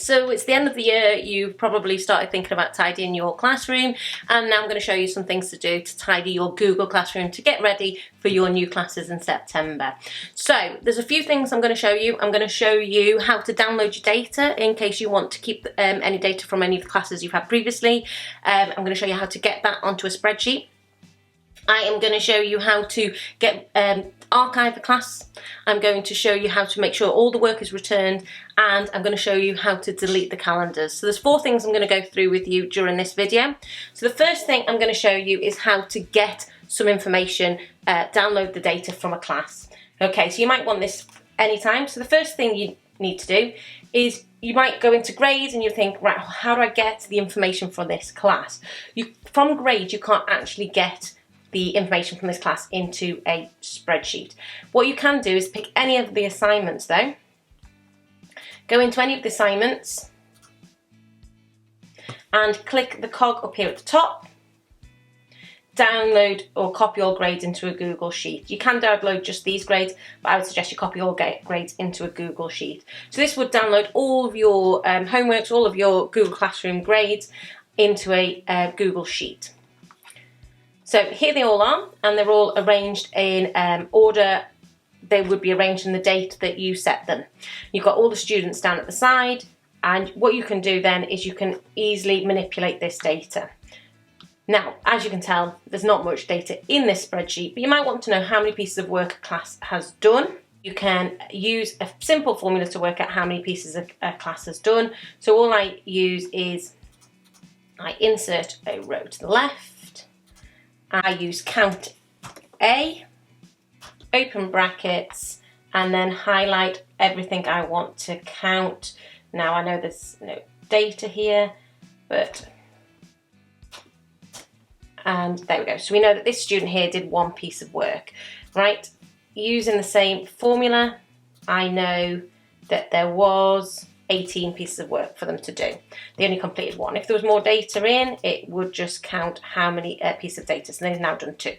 So it's the end of the year, you've probably started thinking about tidying your classroom, and now I'm going to show you some things to do to tidy your Google Classroom to get ready for your new classes in September. So there's a few things I'm going to show you. I'm going to show you how to download your data in case you want to keep any data from any of the classes you've had previously. I'm going to show you how to get that onto a spreadsheet. I am going to show you how to get archive a class. I'm going to show you how to make sure all the work is returned, and I'm going to show you how to delete the calendars. So there's 4 things I'm going to go through with you during this video. So the first thing I'm going to show you is how to get some information, download the data from a class. Okay, so you might want this anytime. So the first thing you need to do is you might go into grades and you think, right, how do I get the information from this class? From grades, you can't actually get the information from this class into a spreadsheet. What you can do is pick any of the assignments though, go into any of the assignments and click the cog up here at the top, download or copy all grades into a Google Sheet. You can download just these grades, but I would suggest you copy all grades into a Google Sheet. So this would download all of your homeworks, all of your Google Classroom grades into a Google Sheet. So here they all are, and they're all arranged in order they would be arranged in the date that you set them. You've got all the students down at the side, and what you can do then is you can easily manipulate this data. Now, as you can tell, there's not much data in this spreadsheet, but you might want to know how many pieces of work a class has done. You can use a simple formula to work out how many pieces a class has done. So all I use is I insert a row to the left, I use count A, open brackets, and then highlight everything I want to count. Now I know there's no data here, and there we go. So we know that this student here did 1 piece of work, right? Using the same formula, I know that there was 18 pieces of work for them to do. They only completed 1. If there was more data in, it would just count how many pieces of data. So they've now done 2.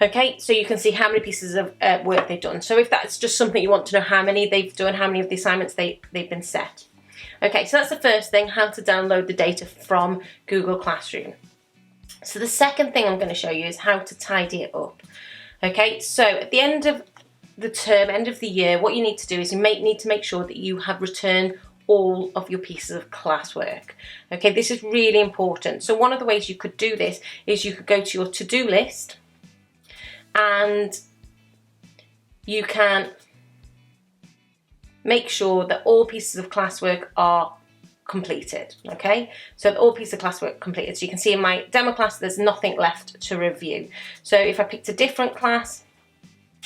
Okay, so you can see how many pieces of work they've done. So if that's just something you want to know how many they've done, how many of the assignments they've been set. Okay, so that's the first thing, how to download the data from Google Classroom. So the second thing I'm going to show you is how to tidy it up. Okay, so at the end of the term, end of the year, what you need to do is you need to make sure that you have returned all of your pieces of classwork. Okay, this is really important. So one of the ways you could do this is you could go to your to-do list and you can make sure that all pieces of classwork are completed. Okay, so all pieces of classwork completed. So you can see in my demo class there's nothing left to review. So if I picked a different class,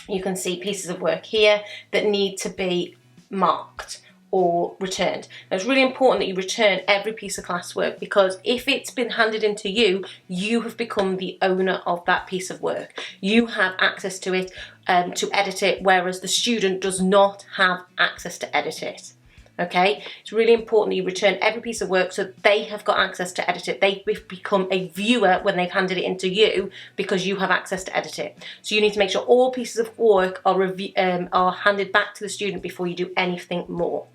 you can see pieces of work here that need to be marked or returned. Now it's really important that you return every piece of classwork, because if it's been handed into you, you have become the owner of that piece of work. You have access to it, to edit it, whereas the student does not have access to edit it. Okay, it's really important that you return every piece of work so they have got access to edit it. They become a viewer when they've handed it into you because you have access to edit it. So you need to make sure all pieces of work are handed back to the student before you do anything more.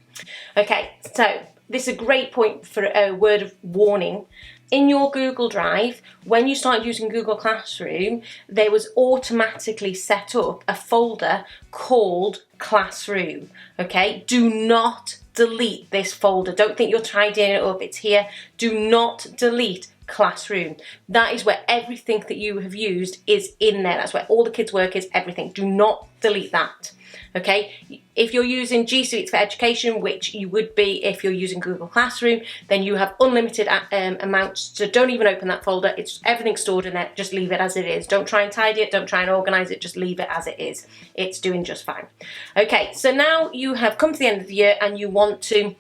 Okay, so this is a great point for a word of warning. In your Google Drive, when you started using Google Classroom, there was automatically set up a folder called Classroom. Okay, do not delete this folder. Don't think you're tidying it up, it's here. Do not delete Classroom. That is where everything that you have used is in there. That's where all the kids' work is, everything. Do not delete that. Okay, if you're using G Suite for Education, which you would be if you're using Google Classroom, then you have unlimited amounts, so don't even open that folder. It's everything stored in there. Just leave it as it is. Don't try and tidy it, don't try and organize it, just leave it as it is. It's doing just fine. Okay, so now you have come to the end of the year and you want to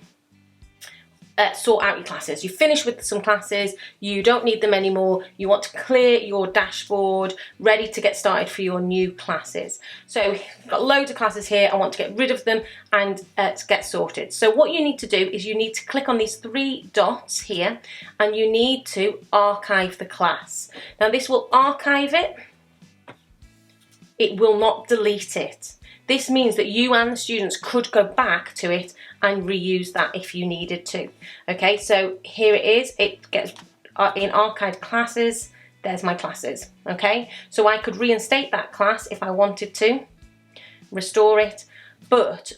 sort out your classes. You finish with some classes, you don't need them anymore, you want to clear your dashboard, ready to get started for your new classes. So I've got loads of classes here, I want to get rid of them and get sorted. So what you need to do is you need to click on these 3 dots here and you need to archive the class. Now this will archive it it will not delete it. This means that you and the students could go back to it and reuse that if you needed to. Okay, so here it is. It gets in archived classes. There's my classes. Okay, so I could reinstate that class if I wanted to, restore it, but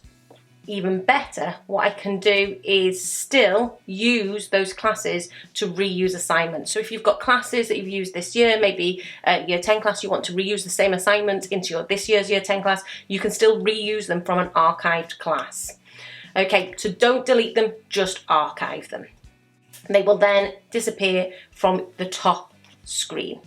even better, what I can do is still use those classes to reuse assignments. So if you've got classes that you've used this year, maybe year 10 class, you want to reuse the same assignments into your this year's year 10 class, you can still reuse them from an archived class. Okay, so don't delete them, just archive them. They will then disappear from the top screen.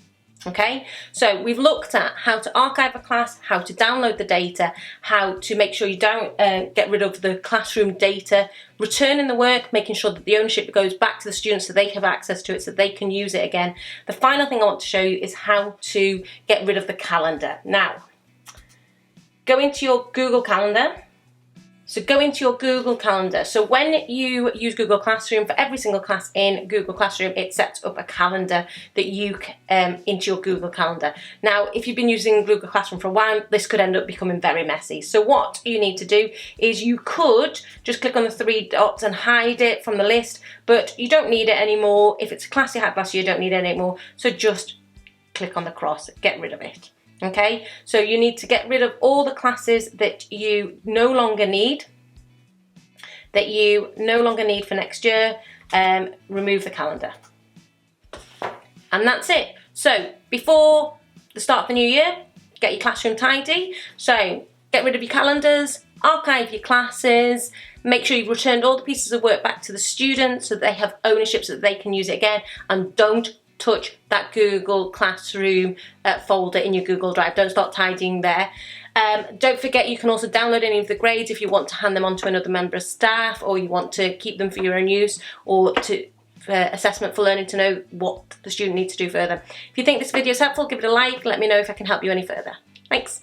Okay, so we've looked at how to archive a class, how to download the data, how to make sure you don't get rid of the classroom data, returning the work, making sure that the ownership goes back to the students so they have access to it, so they can use it again. The final thing I want to show you is how to get rid of the calendar. Now, go into your Google Calendar. So go into your Google Calendar. So when you use Google Classroom, for every single class in Google Classroom, it sets up a calendar that you into your Google Calendar. Now, if you've been using Google Classroom for a while, this could end up becoming very messy. So what you need to do is you could just click on the 3 dots and hide it from the list, but you don't need it anymore. If it's a class you had last year, you don't need it anymore. So just click on the cross, get rid of it. Okay, so you need to get rid of all the classes that you no longer need, for next year. Remove the calendar. And that's it. So before the start of the new year, get your classroom tidy. So get rid of your calendars, archive your classes, make sure you've returned all the pieces of work back to the students so that they have ownership so that they can use it again, and don't touch that Google Classroom folder in your Google Drive. Don't start tidying there. Don't forget, you can also download any of the grades if you want to hand them on to another member of staff, or you want to keep them for your own use, or for assessment for learning to know what the student needs to do further. If you think this video is helpful, give it a like. Let me know if I can help you any further. Thanks.